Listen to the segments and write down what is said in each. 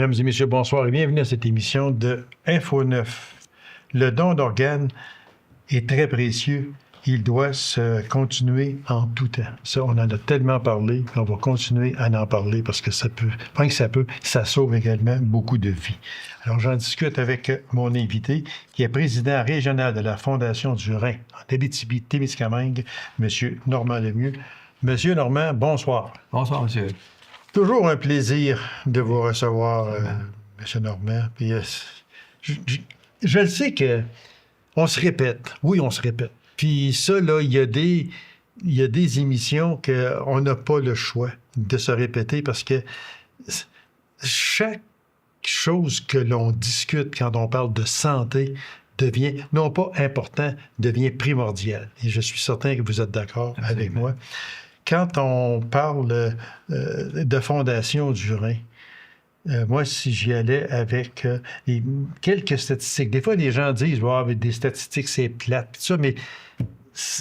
Mesdames et messieurs, bonsoir et bienvenue à cette émission de Info 9. Le don d'organes est très précieux. Il doit se continuer en tout temps. Ça, on en a tellement parlé, on va continuer à en parler parce que ça peut, pas que ça peut, ça sauve également beaucoup de vies. Alors, j'en discute avec mon invité, qui est président régional de la Fondation du Rhin en Abitibi-Témiscamingue, M. Normand Lemieux. Monsieur Normand, bonsoir. Bonsoir, monsieur. Toujours un plaisir de vous recevoir, M. Normand. Puis, je le sais qu'on se répète. Oui, on se répète. Puis ça, là, il y a des émissions qu'on n'a pas le choix de se répéter parce que chaque chose que l'on discute quand on parle de santé devient, non pas important, devient primordial. Et je suis certain que vous êtes d'accord avec moi. Quand on parle de Fondation du Rhin, moi, si j'y allais avec quelques statistiques, des fois, les gens disent avec des statistiques, c'est plate, tout ça,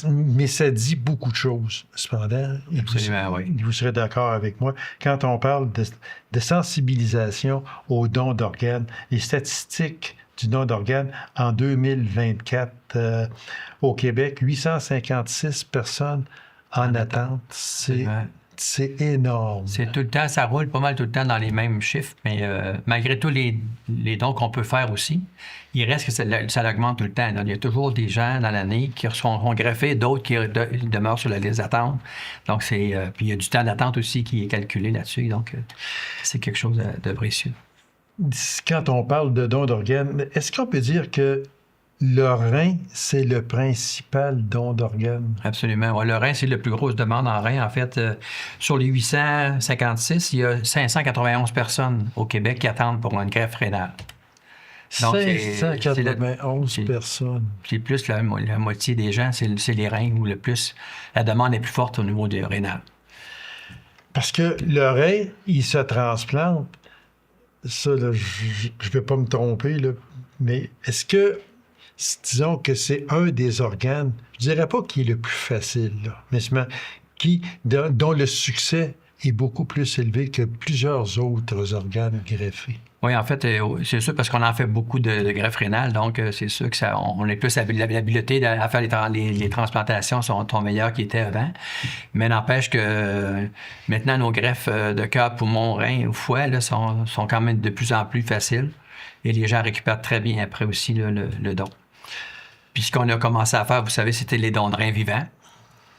mais ça dit beaucoup de choses. Cependant, vous serez d'accord avec moi, quand on parle de sensibilisation au don d'organes, les statistiques du don d'organes en 2024 au Québec, 856 personnes en attente, c'est énorme. C'est tout le temps, ça roule pas mal tout le temps dans les mêmes chiffres, mais malgré tous les dons qu'on peut faire aussi, il reste que ça augmente tout le temps. Il y a toujours des gens dans l'année qui sont greffés, d'autres qui demeurent sur la liste d'attente. Donc, puis il y a du temps d'attente aussi qui est calculé là-dessus. Donc, c'est quelque chose de précieux. Quand on parle de don d'organes, est-ce qu'on peut dire que le rein, c'est le principal don d'organes? Absolument. Ouais, le rein, c'est la plus grosse demande en rein. En fait, sur les 856, il y a 591 personnes au Québec qui attendent pour une greffe rénale. Donc, 591 personnes. C'est plus la moitié des gens, c'est les reins où la demande est plus forte au niveau des rénales. Parce que le rein, il se transplante. Ça, là, je ne vais pas me tromper, là, mais est-ce que disons que c'est un des organes, je dirais pas qu'il est le plus facile, là, mais dont le succès est beaucoup plus élevé que plusieurs autres organes greffés. Oui, en fait, c'est sûr parce qu'on en fait beaucoup de greffes rénales, donc c'est sûr que on est plus l'habilité à faire les transplantations sont meilleures qu'ils étaient avant. Mais n'empêche que maintenant, nos greffes de cœur, poumon, rein ou foie là, sont quand même de plus en plus faciles et les gens récupèrent très bien après aussi là, le don. Puis ce qu'on a commencé à faire, vous savez, c'était les dons de reins vivants,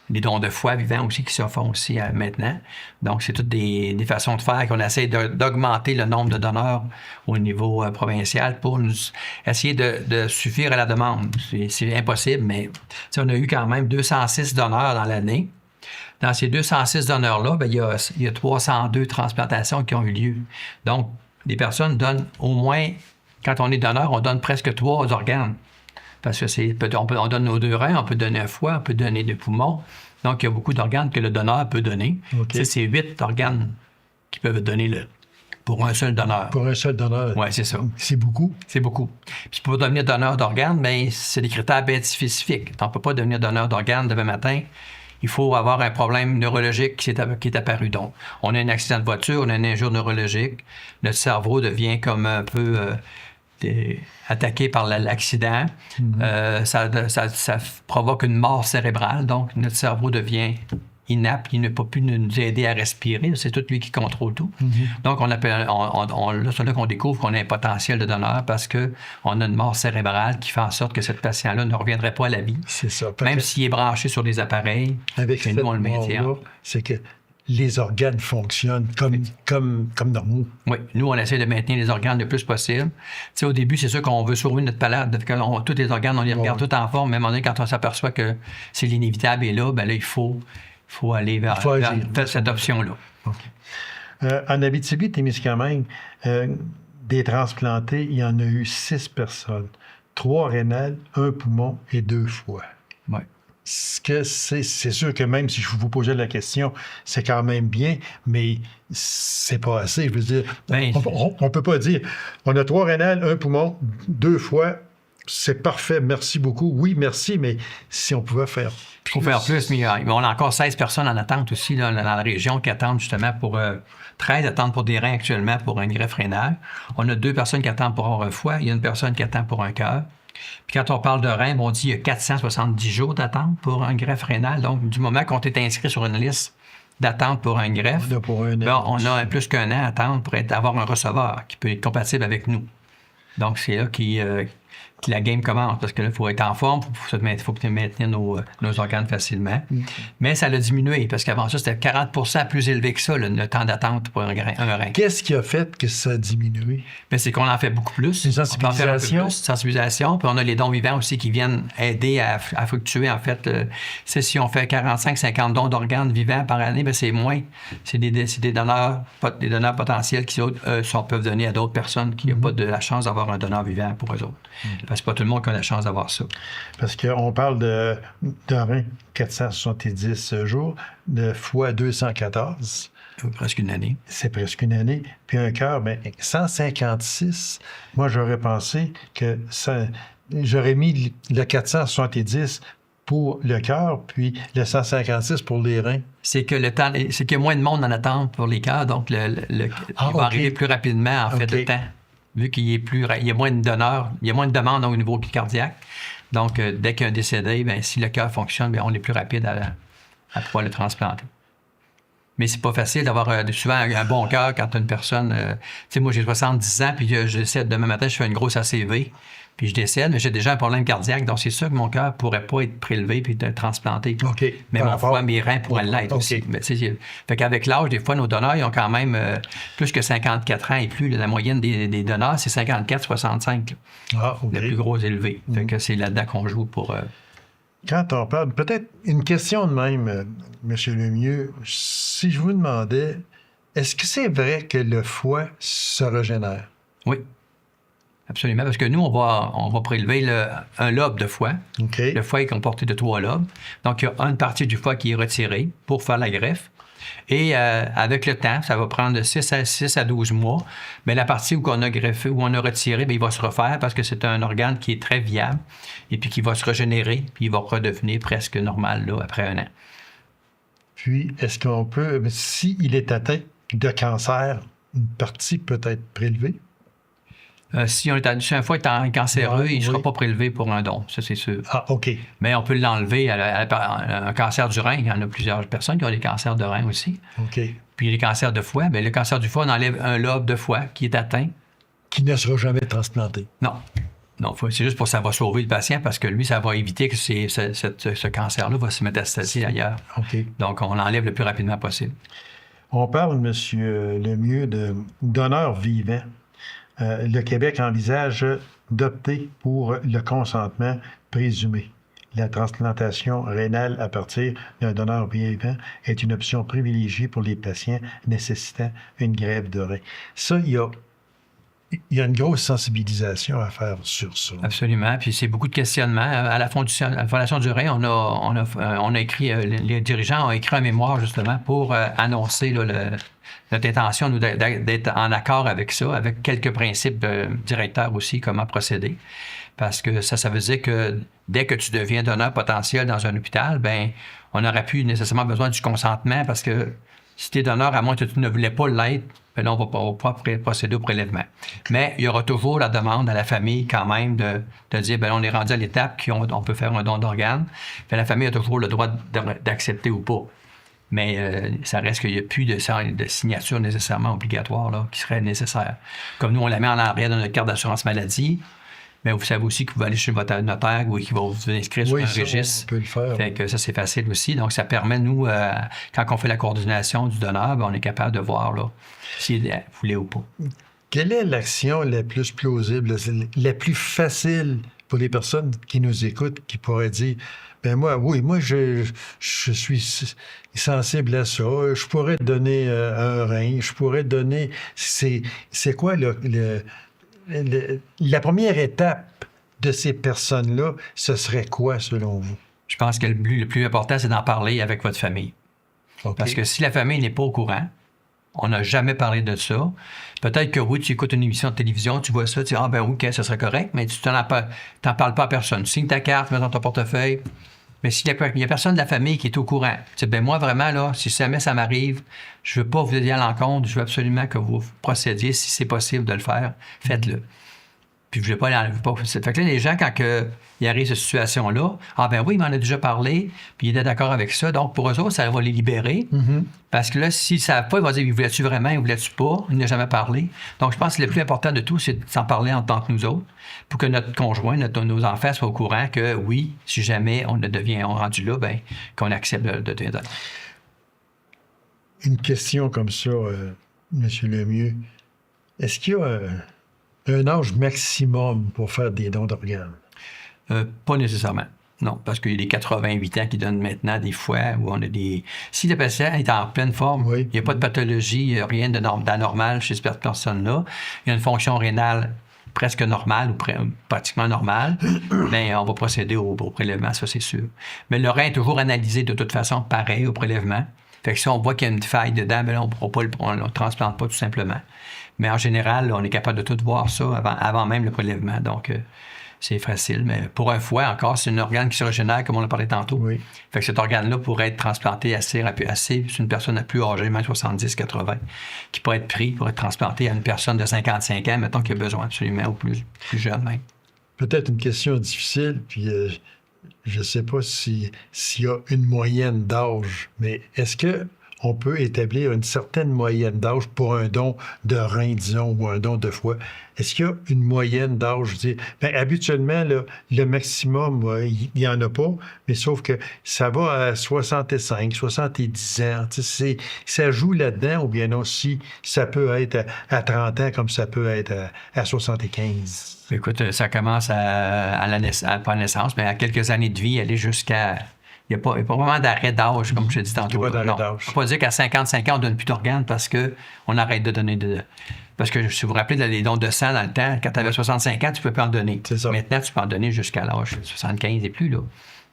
les dons de foie vivants aussi qui se font aussi maintenant. Donc, c'est toutes des façons de faire qu'on essaie d'augmenter le nombre de donneurs au niveau provincial pour nous essayer de suffire à la demande. C'est impossible, mais on a eu quand même 206 donneurs dans l'année. Dans ces 206 donneurs-là, il y a 302 transplantations qui ont eu lieu. Donc, les personnes donnent au moins, quand on est donneur, on donne presque 3 organes. Parce que on donne nos 2 reins, on peut donner un foie, on peut donner des poumons. Donc, il y a beaucoup d'organes que le donneur peut donner. Okay. C'est 8 organes qui peuvent donner pour un seul donneur. Pour un seul donneur. Oui, c'est ça. C'est beaucoup. C'est beaucoup. Puis pour devenir donneur d'organes, bien, c'est des critères bien spécifiques. On ne peut pas devenir donneur d'organes demain matin. Il faut avoir un problème neurologique qui est apparu. Donc, on a un accident de voiture, on a une injure neurologique. Notre cerveau devient comme un peu attaqué par l'accident. Mm-hmm. Ça provoque une mort cérébrale. Donc, notre cerveau devient inapte. Il ne peut plus nous aider à respirer. C'est tout lui qui contrôle tout. Mm-hmm. Donc, c'est là qu'on découvre qu'on a un potentiel de donneur parce qu'on a une mort cérébrale qui fait en sorte que ce patient-là ne reviendrait pas à la vie. C'est ça. Même s'il est branché sur des appareils, avec nous, on le maintient. C'est que les organes fonctionnent comme normaux. Oui, nous, on essaie de maintenir les organes le plus possible. Tu sais, au début, c'est sûr qu'on veut sauver notre palade. Tous les organes, on les regarde tout en forme, mais à un moment donné, quand on s'aperçoit que c'est l'inévitable et là, il faut aller vers cette option-là. Okay. En Abitibi-Témiscamingue, des transplantés, il y en a eu 6 personnes. 3 rénales, 1 poumon et 2 foies. Oui. C'est sûr que même si je vous posais la question, c'est quand même bien, mais c'est pas assez. Je veux dire, on peut pas dire, on a 3 rénales, 1 poumon, 2 foies, c'est parfait. Merci beaucoup. Oui, merci, mais si on pouvait faire Il faut faire plus, mais on a encore 16 personnes en attente aussi là, dans la région qui attendent justement pour 13 attendent pour des reins actuellement pour un greffe rénal. On a 2 personnes qui attendent pour avoir un foie. Il y a une personne qui attend pour un cœur. Puis quand on parle de reins, on dit qu'il y a 470 jours d'attente pour un greffe rénal. Donc, du moment qu'on est inscrit sur une liste d'attente pour un greffe, on a plus qu'un an à attendre pour avoir un receveur qui peut être compatible avec nous. Donc, c'est là que la game commence, parce que là, il faut être en forme, il faut maintenir nos organes facilement. Mais ça l'a diminué, parce qu'avant ça, c'était 40% plus élevé que ça, le temps d'attente pour un rein. Qu'est-ce qui a fait que ça a diminué? Bien, c'est qu'on en fait beaucoup plus. Une sensibilisation. Sensibilisation, puis on a les dons vivants aussi qui viennent aider à fluctuer. En fait, si on fait 45-50 dons d'organes vivants par année, bien, c'est moins. C'est des donneurs potentiels qui peuvent donner à d'autres personnes qui n'ont pas de la chance d'avoir un donneur vivant pour eux autres. Parce que c'est pas tout le monde qui a la chance d'avoir ça. Parce qu'on parle d'un rein 470 jours, de fois 214. Presque une année. C'est presque une année. Puis un cœur, bien, 156. Moi, j'aurais pensé que j'aurais mis le 470 pour le cœur, puis le 156 pour les reins. C'est qu'il y a moins de monde en attente pour les cœurs, donc il va arriver plus rapidement, en fait, le temps. Vu qu'il y a moins de donneurs, il y a moins de demandes au niveau cardiaque. Donc, dès qu'il y a un décédé, bien, si le cœur fonctionne, bien, on est plus rapide à pouvoir le transplanter. Mais c'est pas facile d'avoir souvent un bon cœur quand tu as une personne... tu sais, moi, j'ai 70 ans, puis je décède demain matin, je fais une grosse ACV, puis je décède, mais j'ai déjà un problème cardiaque, donc c'est sûr que mon cœur pourrait pas être prélevé puis être transplanté. Mais mon foie, mes reins pourraient l'être aussi. Mais, fait qu'avec l'âge, des fois, nos donneurs, ils ont quand même plus que 54 ans et plus. La moyenne des donneurs, c'est 54-65. Le plus gros élevé. Fait que c'est là-dedans qu'on joue pour... Quand on parle, peut-être une question de même, M. Lemieux, si je vous demandais, est-ce que c'est vrai que le foie se régénère? Oui, absolument, parce que nous, on va prélever un lobe de foie. Le foie est composé de 3 lobes. Donc, il y a une partie du foie qui est retirée pour faire la greffe. Et avec le temps, ça va prendre de 6 à 12 mois. Mais la partie où on a greffé, où on a retiré, bien, il va se refaire parce que c'est un organe qui est très viable et puis qui va se régénérer, puis il va redevenir presque normal là, après un an. Puis, est-ce qu'on peut, s'il est atteint de cancer, une partie peut être prélevée? Si un foie est cancéreux, il ne sera pas prélevé pour un don, ça c'est sûr. Ah, OK. Mais on peut l'enlever un cancer du rein. Il y en a plusieurs personnes qui ont des cancers de rein aussi. OK. Puis les cancers de foie, bien, le cancer du foie, on enlève un lobe de foie qui est atteint. Qui ne sera jamais transplanté. Non. Non, c'est juste pour ça va sauver le patient parce que lui, ça va éviter que ce cancer-là va se métastasier ailleurs. OK. Donc, on l'enlève le plus rapidement possible. On parle, M. Lemieux, de donneurs vivants. Le Québec envisage d'opter pour le consentement présumé. La transplantation rénale à partir d'un donneur vivant est une option privilégiée pour les patients nécessitant une greffe de rein. Ça, il y a une grosse sensibilisation à faire sur ça. Absolument. Puis c'est beaucoup de questionnements. À la Fondation du rein, on a écrit, les dirigeants ont écrit un mémoire justement pour annoncer notre intention d'être en accord avec ça, avec quelques principes directeurs aussi, comment procéder. Parce que ça veut dire que dès que tu deviens donneur potentiel dans un hôpital, bien, on n'aurait plus nécessairement besoin du consentement parce que si tu es donneur, à moins que tu ne voulais pas l'être, bien là, on va pas procéder au prélèvement. Mais il y aura toujours la demande à la famille quand même de dire, bien, on est rendu à l'étape qu'on peut faire un don d'organes. Bien, la famille a toujours le droit d'accepter ou pas. Mais ça reste qu'il n'y a plus de signature nécessairement obligatoire là, qui serait nécessaire. Comme nous, on la met en arrière dans notre carte d'assurance maladie, mais vous savez aussi que vous allez chez votre notaire ou qui va vous inscrire sur un registre. On peut le faire. Fait que ça, c'est facile aussi. Donc, ça permet, nous, quand on fait la coordination du donneur, bien, on est capable de voir là, s'il est voulu ou pas. Quelle est l'action la plus plausible, la plus facile pour les personnes qui nous écoutent, qui pourraient dire ben moi, je suis sensible à ça. Je pourrais te donner un rein. Je pourrais te donner... C'est quoi la première étape de ces personnes-là? Ce serait quoi, selon vous? Je pense que le plus important, c'est d'en parler avec votre famille. Okay. Parce que si la famille n'est pas au courant, On n'a jamais parlé de ça. Peut-être que oui, tu écoutes une émission de télévision, tu vois ça, tu dis, ah ben oui, OK, ça serait correct, mais tu t'en parles pas à personne. Tu signes ta carte, mets dans ton portefeuille. Mais s'il y a personne de la famille qui est au courant, tu dis, ben moi, vraiment, là, si jamais ça m'arrive, je veux pas vous aider à l'encontre, je veux absolument que vous procédiez, si c'est possible de le faire, faites-le. Puis je ne veux pas aller Fait que là, les gens, quand ils arrivent à cette situation-là, ah ben oui, il m'en a déjà parlé, puis il était d'accord avec ça. Donc, pour eux autres, ça va les libérer. Parce que là, s'ils ne savent pas, ils vont dire, voulais-tu vraiment, il voulait-tu pas? Il n'a jamais parlé. Donc, je pense que le plus important de tout, c'est de s'en parler en tant que nous autres, pour que notre conjoint, nos enfants soient au courant que oui, si jamais on rendu là, ben qu'on accepte de devenir donneur. Une question comme ça, M. Lemieux. Est-ce qu'il y a un âge maximum pour faire des dons d'organes? Pas nécessairement. Non, parce qu'il y a des 88 ans qui donnent maintenant des fois où on a des... Si le patient est en pleine forme, il n'y a pas de pathologie, rien d'anormal chez cette personne-là, il y a une fonction rénale presque normale ou pratiquement normale, bien, on va procéder au prélèvement, ça c'est sûr. Mais le rein est toujours analysé de toute façon pareil au prélèvement. Fait que si on voit qu'il y a une faille dedans, bien là, on ne le transplante pas tout simplement. Mais en général, là, on est capable de tout voir ça avant même le prélèvement. Donc, c'est facile. Mais pour un foie, encore, c'est un organe qui se régénère, comme on l'a parlé tantôt. Oui. Fait que cet organe-là pourrait être transplanté assez. C'est une personne plus âgée, même 70, 80, qui pourrait être pris pour être transplanté à une personne de 55 ans, mettons, qui a besoin absolument, ou plus jeune même. Peut-être une question difficile, puis je ne sais pas s'il y a une moyenne d'âge, mais est-ce qu'on peut établir une certaine moyenne d'âge pour un don de rein, disons, ou un don de foie? Est-ce qu'il y a une moyenne d'âge? Bien, habituellement, là, le maximum, il n'y en a pas, mais sauf que ça va à 65, 70 ans. Ça joue là-dedans, ou bien non, si ça peut être à 30 ans, comme ça peut être à 75. Écoute, ça commence pas à la naissance, mais à quelques années de vie, aller jusqu'à... Il n'y a pas vraiment d'arrêt d'âge, comme je t'ai dit tantôt. Il n'y a pas d'arrêt d'âge. On ne peut pas dire qu'à 55 ans, on ne donne plus d'organes parce qu'on arrête de donner Parce que si vous vous rappelez les dons de sang dans le temps, quand tu avais 65 ans, tu ne peux plus en donner. C'est ça. Maintenant, tu peux en donner jusqu'à l'âge de 75 et plus, là.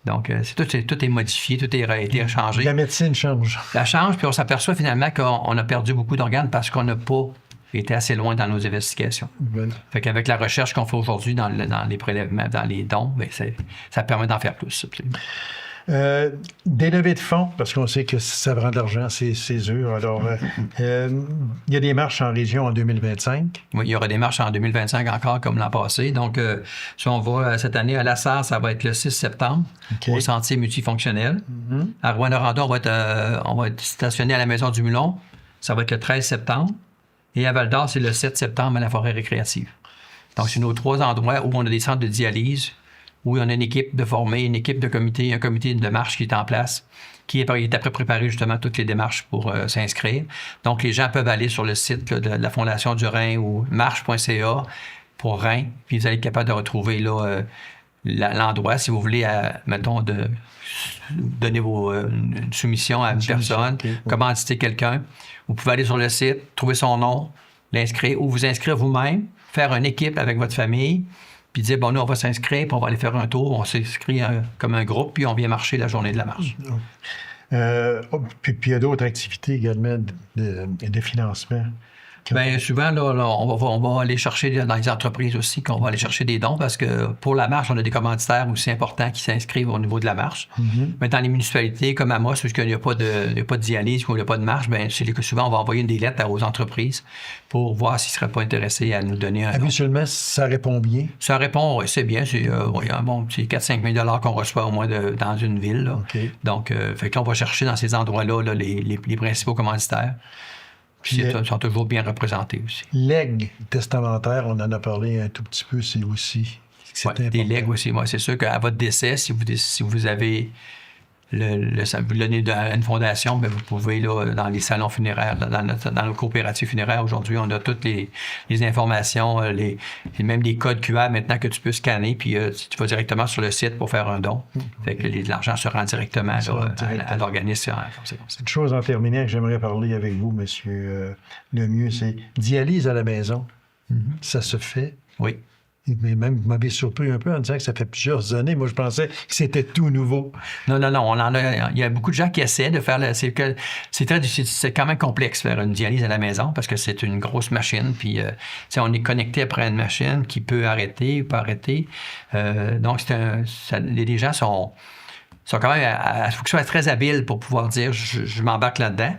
Donc, tout est modifié, tout a été changé. La médecine change. Ça change, puis on s'aperçoit finalement qu'on a perdu beaucoup d'organes parce qu'on n'a pas été assez loin dans nos investigations. Voilà. Fait qu'avec la recherche qu'on fait aujourd'hui dans les prélèvements, dans les dons, bien, ça permet d'en faire plus. Absolument. Des levées de fonds, parce qu'on sait que ça prend de l'argent, c'est sûr. Alors, il y a des marches en région en 2025. Oui, il y aura des marches en 2025 encore, comme l'an passé. Donc, si on va cette année à La Sarre, ça va être le 6 septembre, au sentier multifonctionnel. À Rouyn-Noranda, on va être stationné à la Maison du Moulon. Ça va être le 13 septembre. Et à Val-d'Or, c'est le 7 septembre à la forêt récréative. Donc, c'est nos 3 endroits où on a des centres de dialyse, où on a une équipe de formés, une équipe de comité, un comité de marche qui est en place, qui est après préparer justement toutes les démarches pour s'inscrire. Donc, les gens peuvent aller sur le site là, de la Fondation du Rhin ou marche.ca pour Rhin, puis vous allez être capable de retrouver là, l'endroit, si vous voulez, mettons, de donner une soumission à une personne, commanditer quelqu'un. Vous pouvez aller sur le site, trouver son nom, l'inscrire, ou vous inscrire vous-même, faire une équipe avec votre famille, puis dire, bon, nous, on va s'inscrire, puis on va aller faire un tour, on s'inscrit comme un groupe, puis on vient marcher la journée de la marche. Puis il y a d'autres activités également de financement. Bien, souvent, là, on va aller chercher dans les entreprises aussi, qu'on va aller chercher des dons, parce que pour la marche, on a des commanditaires aussi importants qui s'inscrivent au niveau de la marche. Mais dans les municipalités, comme à moi, parce qu'il n'y a pas de dialyse ou il n'y a pas de marche, bien, c'est que souvent, on va envoyer des lettres aux entreprises pour voir s'ils ne seraient pas intéressés à nous donner un don. Habituellement, ça répond bien? Ça répond, oui, c'est bien. C'est 4-5 000 qu'on reçoit au moins dans une ville. Là. Okay. Donc, fait que là, on va chercher dans ces endroits-là là, les principaux commanditaires. Puis ils sont toujours bien représentés aussi. Legs testamentaires, on en a parlé un tout petit peu, c'est aussi... Des legs aussi. Moi, c'est sûr qu'à votre décès, si vous avez vous donnez à une fondation, bien, vous pouvez, là, dans les salons funéraires, dans nos coopératives funéraires, aujourd'hui, on a toutes les informations, même des codes QR maintenant que tu peux scanner, puis tu vas directement sur le site pour faire un don. Fait que l'argent se rend directement là, à l'organisme. Une chose en terminant que j'aimerais parler avec vous, M. Lemieux, c'est dialyse à la maison. Ça se fait? Oui. Mais même, vous m'avez surpris un peu en disant que ça fait plusieurs années. Moi, je pensais que c'était tout nouveau. Non, il y a beaucoup de gens qui essaient de faire... C'est quand même complexe faire une dialyse à la maison parce que c'est une grosse machine. Puis, on est connecté après une machine qui peut arrêter ou pas arrêter. Donc, les gens sont quand même... Il faut qu'ils soient très habiles pour pouvoir dire « je m'embarque là-dedans ».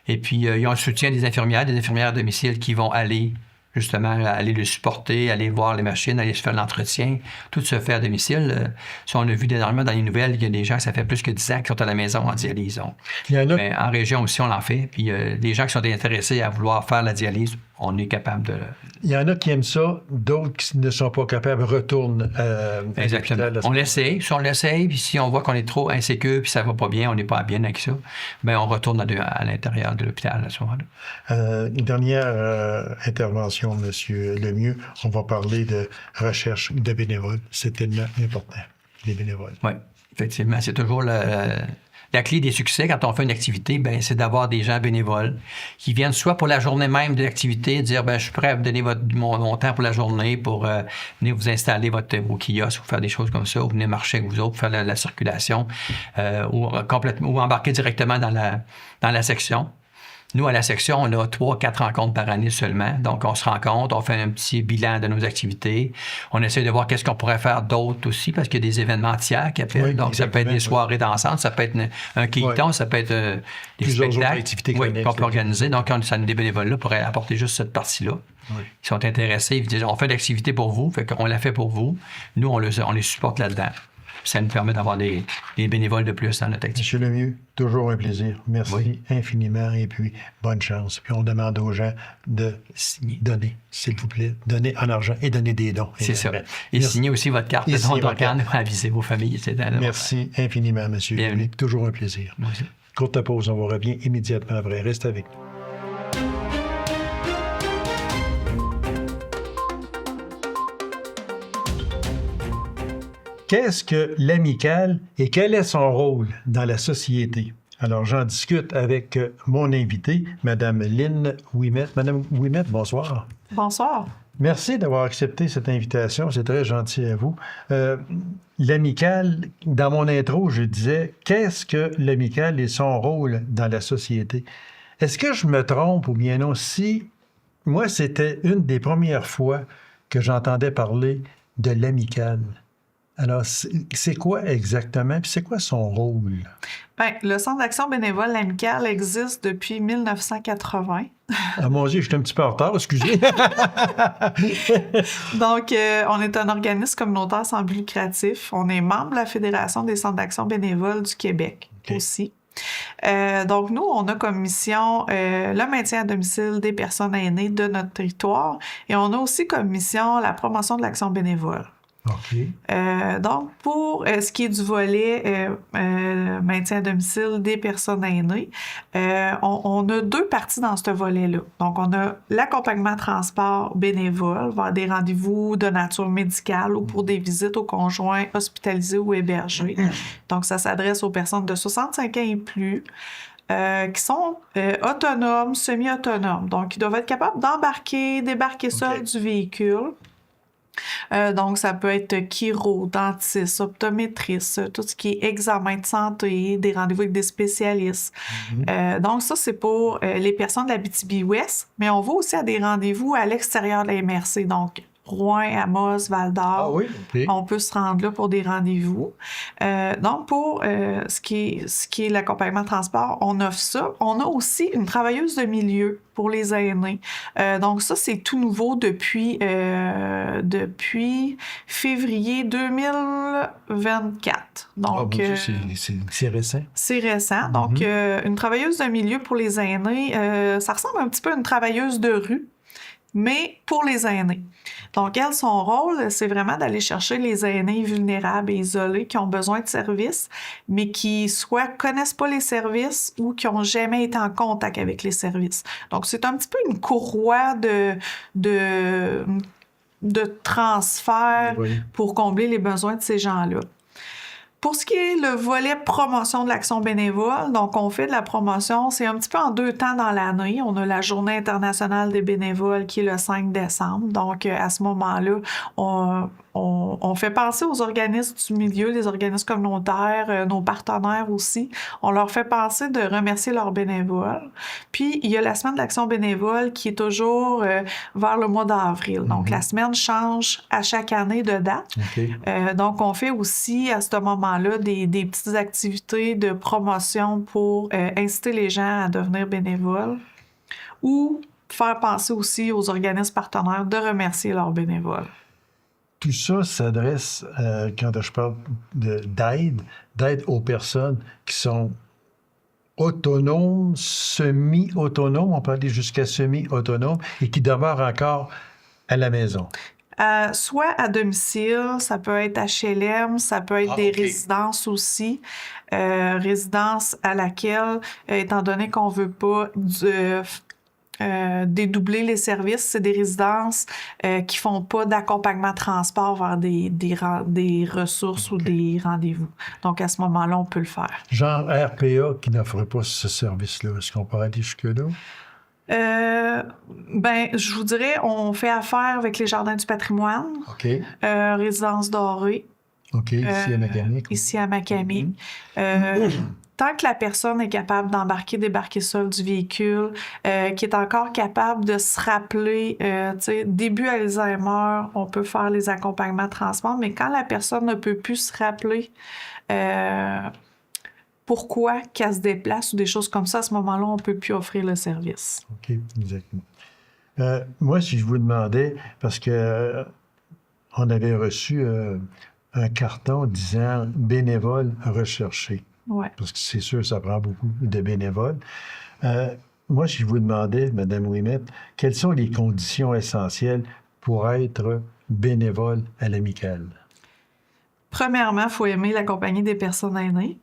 Et puis, ils ont le soutien des infirmières à domicile qui vont aller... justement, aller le supporter, aller voir les machines, aller se faire l'entretien, tout se fait à domicile. Si on a vu énormément dans les nouvelles, il y a des gens, ça fait plus que 10 ans qui sont à la maison en dialyse. Il y en a... Mais en région aussi, on l'en fait. Puis des gens qui sont intéressés à vouloir faire la dialyse, on est capable de... Il y en a qui aiment ça, d'autres qui ne sont pas capables retournent à Exactement. On l'essaye. Si on l'essaye, puis si on voit qu'on est trop insécure, puis ça va pas bien, on n'est pas bien avec ça, bien, on retourne à l'intérieur de l'hôpital à ce moment-là. Une dernière intervention, M. Lemieux. On va parler de recherche de bénévoles. C'est tellement important, les bénévoles. Oui, effectivement. C'est toujours la clé des succès quand on fait une activité, ben c'est d'avoir des gens bénévoles qui viennent soit pour la journée même de l'activité, dire ben je suis prêt à vous donner mon temps pour la journée pour venir vous installer vos kiosques ou faire des choses comme ça, ou venir marcher avec vous autres pour faire la circulation ou embarquer directement dans la section. Nous, à la section, on a 3-4 rencontres par année seulement. Donc, on se rencontre, on fait un petit bilan de nos activités. On essaie de voir qu'est-ce qu'on pourrait faire d'autre aussi, parce qu'il y a des événements tiers qui appellent. Oui, donc, ça peut être des soirées dansante, ça peut être un quilliton, ça peut être des spectacles qu'on peut organiser. Donc, des bénévoles-là pourraient apporter juste cette partie-là. Oui. Ils sont intéressés, ils disent, on fait l'activité pour vous, fait qu'on la fait pour vous. Nous, on les supporte là-dedans. Ça nous permet d'avoir des bénévoles de plus dans notre activité. Monsieur Lemieux, toujours un plaisir. Merci infiniment et puis bonne chance. Puis on demande aux gens de donner, s'il vous plaît, donner en argent et donner des dons. C'est ça. Et signer aussi votre carte de don d'organes pour aviser vos familles. Merci infiniment, monsieur Lemieux. Toujours un plaisir. Merci. Courte pause, on vous revient immédiatement après. Reste avec nous. Qu'est-ce que l'amicale et quel est son rôle dans la société? Alors, j'en discute avec mon invitée, Mme Lynn Ouimet. Mme Ouimet, bonsoir. Bonsoir. Merci d'avoir accepté cette invitation. C'est très gentil à vous. L'amicale, dans mon intro, je disais, qu'est-ce que l'amicale et son rôle dans la société? Est-ce que je me trompe ou bien non? Si, moi, c'était une des premières fois que j'entendais parler de l'amicale. Alors, c'est quoi exactement? Puis c'est quoi son rôle? Bien, le Centre d'action bénévole L'Amicale existe depuis 1980. Ah mon Dieu, je suis un petit peu en retard, excusez. Donc, on est un organisme communautaire sans but lucratif. On est membre de la Fédération des centres d'action bénévoles du Québec aussi. Donc, nous, on a comme mission le maintien à domicile des personnes aînées de notre territoire et on a aussi comme mission la promotion de l'action bénévole. Okay. Donc, pour ce qui est du volet maintien à domicile des personnes aînées, on a deux parties dans ce volet-là. Donc, on a l'accompagnement transport bénévole vers des rendez-vous de nature médicale ou pour des visites aux conjoints hospitalisés ou hébergés. Donc, ça s'adresse aux personnes de 65 ans et plus. Qui sont autonomes, semi-autonomes. Donc, ils doivent être capables d'embarquer, débarquer seuls du véhicule. Donc, ça peut être chiro, dentiste, optométriste, tout ce qui est examen de santé, des rendez-vous avec des spécialistes. Donc, ça, c'est pour les personnes de l'Abitibi-Ouest, mais on va aussi à des rendez-vous à l'extérieur de la MRC, donc Rouen, Amos, Val-d'Or. Ah oui, okay. On peut se rendre là pour des rendez-vous. Donc, pour ce qui est l'accompagnement transport, on offre ça. On a aussi une travailleuse de milieu pour les aînés. Donc, ça, c'est tout nouveau depuis février 2024. Donc, c'est récent. C'est récent. Donc, une travailleuse de milieu pour les aînés, ça ressemble un petit peu à une travailleuse de rue, mais pour les aînés. Donc, elle, son rôle, c'est vraiment d'aller chercher les aînés vulnérables et isolés qui ont besoin de services, mais qui soit connaissent pas les services ou qui n'ont jamais été en contact avec les services. Donc, c'est un petit peu une courroie de transfert pour combler les besoins de ces gens-là. Pour ce qui est le volet promotion de l'action bénévole, donc on fait de la promotion, c'est un petit peu en 2 temps dans l'année. On a la Journée internationale des bénévoles qui est le 5 décembre. Donc à ce moment-là, on fait penser aux organismes du milieu, les organismes communautaires, nos partenaires aussi. On leur fait penser de remercier leurs bénévoles. Puis, il y a la semaine d'action bénévole qui est toujours vers le mois d'avril. Donc, la semaine change à chaque année de date. OK. Donc, on fait aussi à ce moment-là des petites activités de promotion pour inciter les gens à devenir bénévoles ou faire penser aussi aux organismes partenaires de remercier leurs bénévoles. Tout ça s'adresse, quand je parle d'aide aux personnes qui sont autonomes, semi-autonomes, on peut aller jusqu'à semi-autonomes, et qui demeurent encore à la maison. Soit à domicile, ça peut être HLM, ça peut être des OK. résidences aussi. Résidence à laquelle, étant donné qu'on veut pas dédoubler les services, c'est des résidences qui font pas d'accompagnement transport vers des ressources ou des rendez-vous. Donc, à ce moment-là, on peut le faire. Genre RPA qui n'offre pas ce service-là. Est-ce qu'on peut aller jusque-là? Je vous dirais, on fait affaire avec les Jardins du patrimoine, OK. Résidence dorée, OK, ici à Macamic. ici à Macamic. Tant que la personne est capable d'embarquer, débarquer seule du véhicule, qui est encore capable de se rappeler, tu sais, début Alzheimer, on peut faire les accompagnements de transport, mais quand la personne ne peut plus se rappeler pourquoi qu'elle se déplace ou des choses comme ça, à ce moment-là, on ne peut plus offrir le service. OK, exactement. Moi, si je vous demandais, parce que on avait reçu un carton disant bénévole recherché. Ouais. Parce que c'est sûr, ça prend beaucoup de bénévoles. Moi, si je vous demandais, Mme Ouimet, quelles sont les conditions essentielles pour être bénévole à l'Amicale? Premièrement, il faut aimer la compagnie des personnes aînées.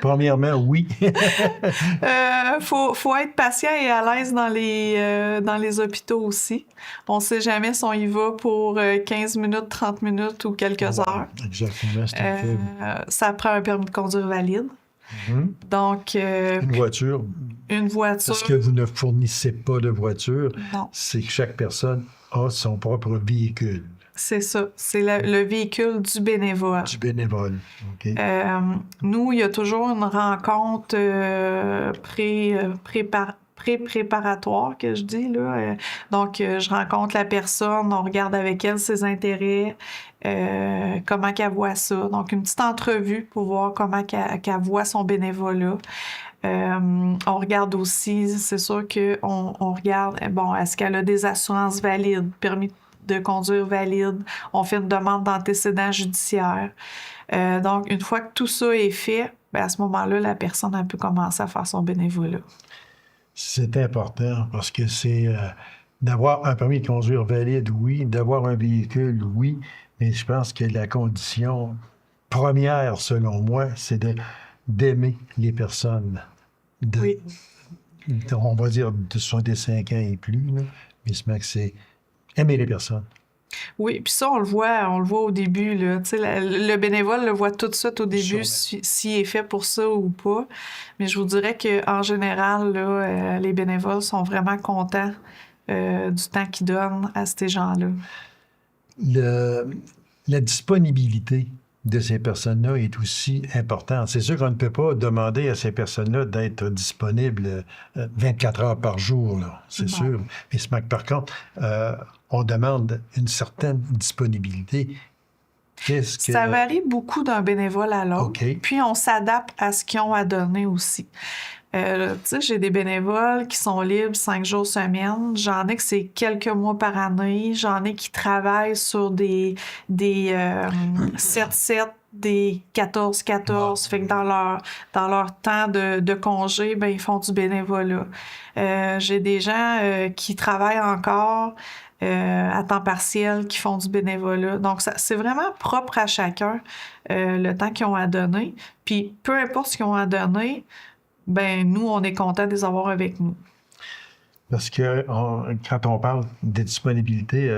Premièrement, oui. Faut être patient et à l'aise dans les hôpitaux aussi. On ne sait jamais si on y va pour 15 minutes, 30 minutes ou quelques heures. Exactement, c'est un fait. Ça prend un permis de conduire valide. Donc, Une voiture, une voiture. parce que vous ne fournissez pas de voiture, Non, c'est que chaque personne a son propre véhicule. c'est ça. C'est le véhicule du bénévole. Du bénévole. OK. Nous, il y a toujours une rencontre préparatoire que je dis, là. Donc, je rencontre la personne, on regarde avec elle ses intérêts, comment qu'elle voit ça. Donc, une petite entrevue pour voir comment qu'elle voit son bénévolat. On regarde aussi, c'est sûr qu'on regarde, bon, est-ce qu'elle a des assurances valides, permis de conduire valide, on fait une demande d'antécédent judiciaire. Donc, une fois que tout ça est fait, à ce moment-là, la personne elle peut commencer à faire son bénévolat. C'est important parce que c'est d'avoir un permis de conduire valide, oui, d'avoir un véhicule, oui, mais je pense que la condition première, selon moi, c'est d'aimer les personnes. Oui. On va dire de 65 ans et plus, là, mais c'est aimer les personnes. Oui, puis ça, on le voit au début, là. Tu sais, le bénévole le voit tout de suite au début s'il est fait pour ça ou pas. Mais je vous dirais qu'en général, là, les bénévoles sont vraiment contents du temps qu'ils donnent à ces gens-là. La disponibilité de ces personnes-là est aussi importante. C'est sûr qu'on ne peut pas demander à ces personnes-là d'être disponibles 24 heures par jour, là, c'est sûr. Mais par contre, on demande une certaine disponibilité. Ça varie beaucoup d'un bénévole à l'autre. OK. Puis on s'adapte à ce qu'ils ont à donner aussi. Tu sais, j'ai des bénévoles qui sont libres 5 jours semaine. J'en ai que c'est quelques mois par année. J'en ai qui travaillent sur des 7-7, des 14-14. Fait que dans leur temps de congé, ben, ils font du bénévolat. J'ai des gens qui travaillent encore à temps partiel, qui font du bénévolat. Donc, c'est vraiment propre à chacun, le temps qu'ils ont à donner. Puis, peu importe ce qu'ils ont à donner, ben nous, on est content de les avoir avec nous. Parce que quand on parle de disponibilité,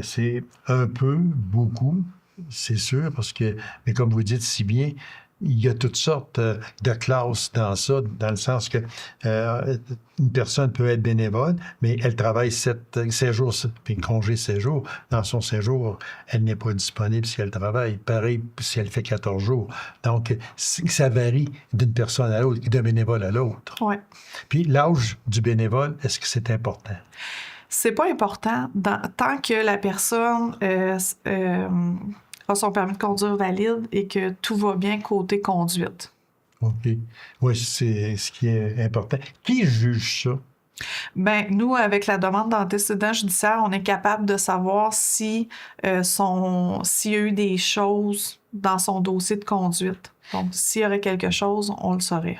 c'est un peu, beaucoup, c'est sûr, parce que, mais comme vous dites si bien, il y a toutes sortes de classes dans ça, dans le sens que une personne peut être bénévole, mais elle travaille 7 jours, puis congé 7 jours. Dans son séjour, elle n'est pas disponible si elle travaille. Pareil si elle fait 14 jours. Donc, ça varie d'une personne à l'autre, d'un bénévole à l'autre. Ouais. Puis l'âge du bénévole, est-ce que c'est important? C'est pas important tant que la personne a son permis de conduire valide et que tout va bien côté conduite. OK. Oui, c'est ce qui est important. Qui juge ça? Ben, nous, avec la demande d'antécédent judiciaire, on est capable de savoir si s'il y a eu des choses dans son dossier de conduite. Donc, s'il y aurait quelque chose, on le saurait.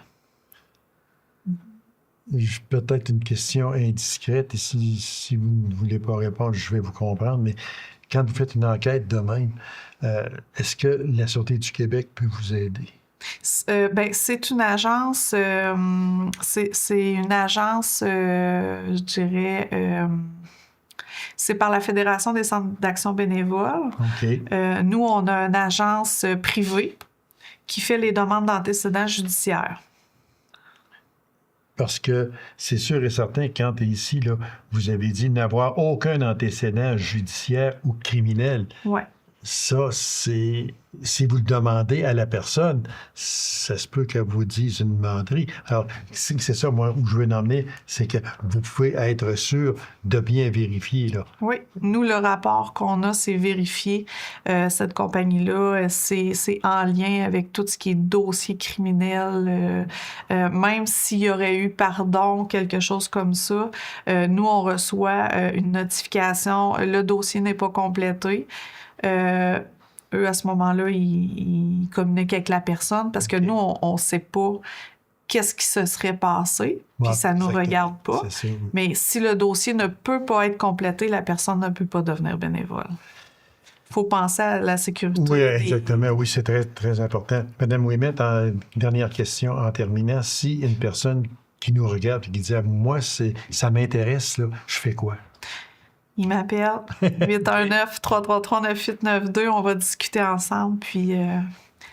Peut-être une question indiscrète, et si vous ne voulez pas répondre, je vais vous comprendre, mais quand vous faites une enquête de même, est-ce que la Sûreté du Québec peut vous aider? Ben, c'est une agence, c'est une agence, je dirais, c'est par la Fédération des centres d'action bénévole. OK. Nous, on a une agence privée qui fait les demandes d'antécédents judiciaires. Parce que c'est sûr et certain, quand tu es ici, là, vous avez dit n'avoir aucun antécédent judiciaire ou criminel. Ouais. Ça, c'est... Si vous le demandez à la personne, ça se peut qu'elle vous dise une menterie. Alors, c'est ça, moi, où je veux en emmener, c'est que vous pouvez être sûr de bien vérifier, là. Oui. Nous, le rapport qu'on a, c'est vérifié. Cette compagnie-là, c'est en lien avec tout ce qui est dossier criminel. Même s'il y aurait eu pardon, quelque chose comme ça, nous, on reçoit une notification, le dossier n'est pas complété. Eux, à ce moment-là, ils communiquent avec la personne parce que nous, on ne sait pas qu'est-ce qui se serait passé, puis ça ne nous regarde pas. Mais si le dossier ne peut pas être complété, la personne ne peut pas devenir bénévole. Il faut penser à la sécurité. Oui, exactement. Oui, c'est très, très important. Madame Ouimet, dernière question en terminant. Si une personne qui nous regarde et qui dit « Moi, ça m'intéresse, là, je fais quoi? » Il m'appelle 819-333-9892. On va discuter ensemble. Puis,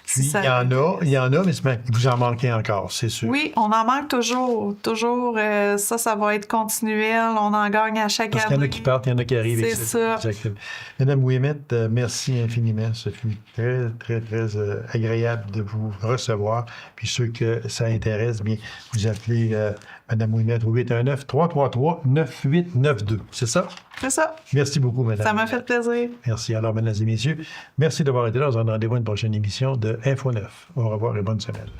Puis il y en a, mais vous en manquez encore, c'est sûr. Oui, on en manque toujours. Toujours. Ça va être continuel. On en gagne à chaque année. Parce qu'il y en a qui partent, il y en a qui arrivent. C'est ça. Exactement. Madame Ouimet, merci infiniment. Ce fut très, très, très agréable de vous recevoir. Puis ceux que ça intéresse, bien, vous appelez Madame Ouimet au 819-333-9892. C'est ça? C'est ça. Merci beaucoup, Madame. Ça m'a fait plaisir. Merci. Alors, mesdames et messieurs, merci d'avoir été là. On se donne rendez-vous à une prochaine émission de Info 9. Au revoir et bonne semaine.